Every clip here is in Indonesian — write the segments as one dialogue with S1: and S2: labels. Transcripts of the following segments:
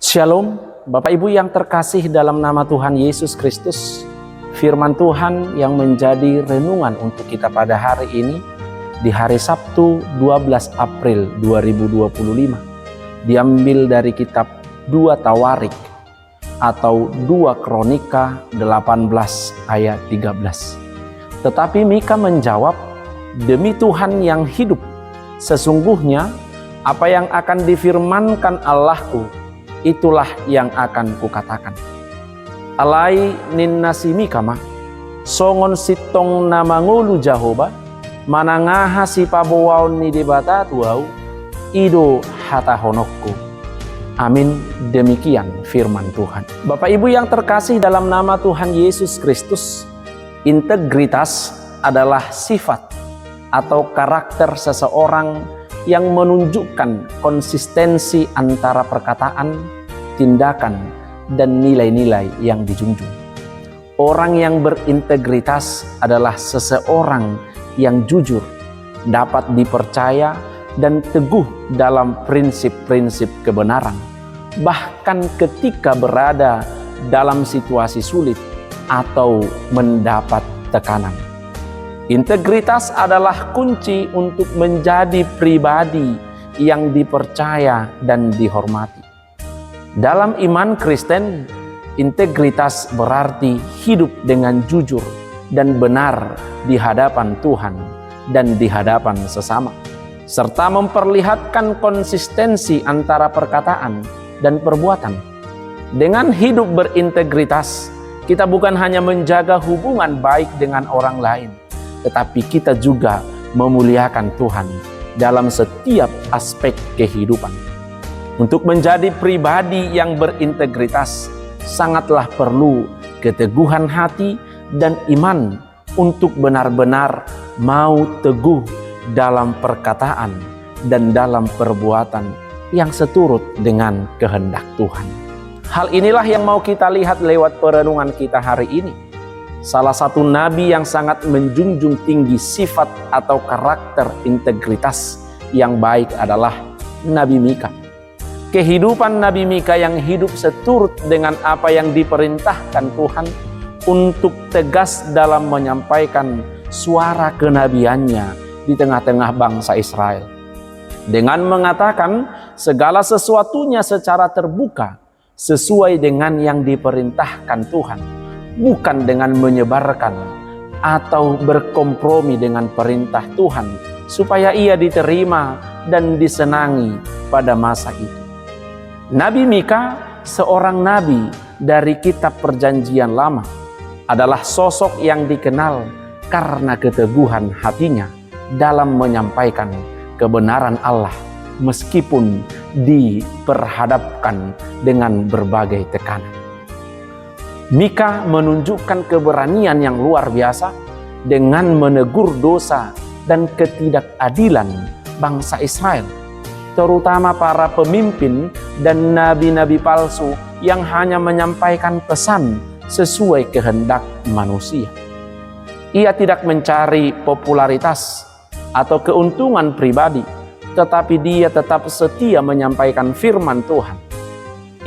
S1: Shalom, Bapak Ibu yang terkasih dalam nama Tuhan Yesus Kristus. Firman Tuhan yang menjadi renungan untuk kita pada hari ini, di hari Sabtu 12 April 2025, diambil dari kitab 2 Tawarik atau 2 Kronika 18 ayat 13. Tetapi Mika menjawab, "Demi Tuhan yang hidup, sesungguhnya apa yang akan difirmankan Allahku, itulah yang akan kukatakan. Alai ninnasi mikama, songon sitong namangulu Jahoba, manangaha si pabowaon ni debata tuau, ido hata honokku." Amin. Demikian firman Tuhan. Bapak Ibu yang terkasih dalam nama Tuhan Yesus Kristus, integritas adalah sifat atau karakter seseorang yang menunjukkan konsistensi antara perkataan, tindakan, dan nilai-nilai yang dijunjung. Orang yang berintegritas adalah seseorang yang jujur, dapat dipercaya, dan teguh dalam prinsip-prinsip kebenaran, bahkan ketika berada dalam situasi sulit atau mendapat tekanan. Integritas adalah kunci untuk menjadi pribadi yang dipercaya dan dihormati. Dalam iman Kristen, integritas berarti hidup dengan jujur dan benar di hadapan Tuhan dan di hadapan sesama, serta memperlihatkan konsistensi antara perkataan dan perbuatan. Dengan hidup berintegritas, kita bukan hanya menjaga hubungan baik dengan orang lain, tetapi kita juga memuliakan Tuhan dalam setiap aspek kehidupan. Untuk menjadi pribadi yang berintegritas, sangatlah perlu keteguhan hati dan iman untuk benar-benar mau teguh dalam perkataan dan dalam perbuatan yang seturut dengan kehendak Tuhan. Hal inilah yang mau kita lihat lewat perenungan kita hari ini. Salah satu nabi yang sangat menjunjung tinggi sifat atau karakter integritas yang baik adalah Nabi Mika. Kehidupan Nabi Mika yang hidup seturut dengan apa yang diperintahkan Tuhan untuk tegas dalam menyampaikan suara kenabiannya di tengah-tengah bangsa Israel. Dengan mengatakan segala sesuatunya secara terbuka sesuai dengan yang diperintahkan Tuhan, bukan dengan menyebarkan atau berkompromi dengan perintah Tuhan supaya ia diterima dan disenangi pada masa itu. Nabi Mika, seorang nabi dari kitab Perjanjian Lama, adalah sosok yang dikenal karena keteguhan hatinya dalam menyampaikan kebenaran Allah meskipun diperhadapkan dengan berbagai tekanan. Mika menunjukkan keberanian yang luar biasa dengan menegur dosa dan ketidakadilan bangsa Israel, terutama para pemimpin dan nabi-nabi palsu yang hanya menyampaikan pesan sesuai kehendak manusia. Ia tidak mencari popularitas atau keuntungan pribadi, tetapi dia tetap setia menyampaikan firman Tuhan.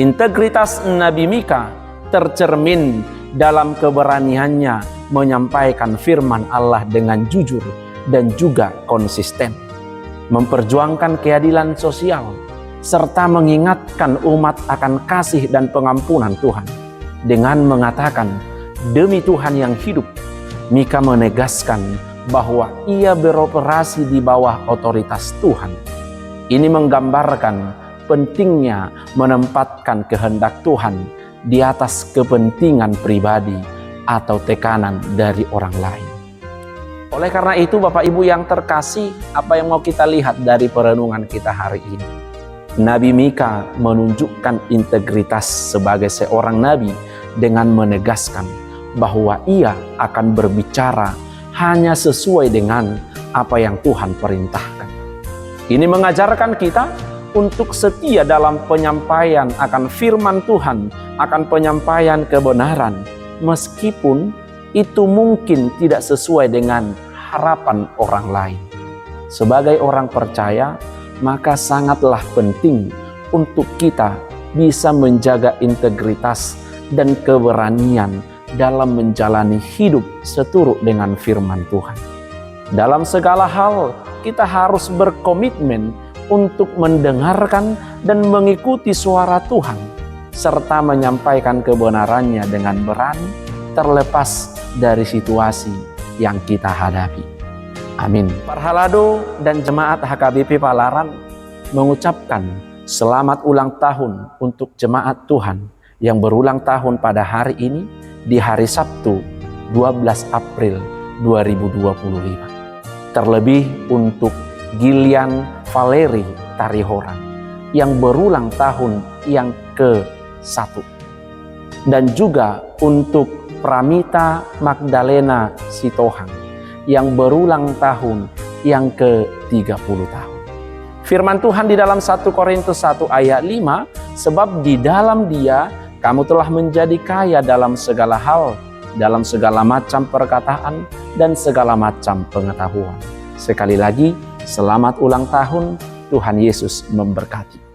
S1: Integritas Nabi Mika tercermin dalam keberaniannya menyampaikan firman Allah dengan jujur dan juga konsisten, memperjuangkan keadilan sosial, serta mengingatkan umat akan kasih dan pengampunan Tuhan. Dengan mengatakan, "Demi Tuhan yang hidup," Mika menegaskan bahwa ia beroperasi di bawah otoritas Tuhan. Ini menggambarkan pentingnya menempatkan kehendak Tuhan di atas kepentingan pribadi atau tekanan dari orang lain. Oleh karena itu, Bapak Ibu yang terkasih, apa yang mau kita lihat dari perenungan kita hari ini? Nabi Mika menunjukkan integritas sebagai seorang nabi dengan menegaskan bahwa ia akan berbicara hanya sesuai dengan apa yang Tuhan perintahkan. Ini mengajarkan kita untuk setia dalam penyampaian akan firman Tuhan, akan penyampaian kebenaran, meskipun itu mungkin tidak sesuai dengan harapan orang lain. Sebagai orang percaya, maka sangatlah penting untuk kita bisa menjaga integritas dan keberanian dalam menjalani hidup seturut dengan firman Tuhan. Dalam segala hal, kita harus berkomitmen untuk mendengarkan dan mengikuti suara Tuhan, serta menyampaikan kebenarannya dengan berani, terlepas dari situasi yang kita hadapi. Amin. Parhalado dan Jemaat HKBP Palaran mengucapkan selamat ulang tahun untuk Jemaat Tuhan yang berulang tahun pada hari ini di hari Sabtu 12 April 2025. Terlebih untuk Gilian Valeri Tarihoran yang berulang tahun yang ke-1. Dan juga untuk Pramita Magdalena Sitohang yang berulang tahun yang ke-30 tahun. Firman Tuhan di dalam 1 Korintus 1 ayat 5, sebab di dalam Dia kamu telah menjadi kaya dalam segala hal, dalam segala macam perkataan dan segala macam pengetahuan. Sekali lagi, selamat ulang tahun, Tuhan Yesus memberkati.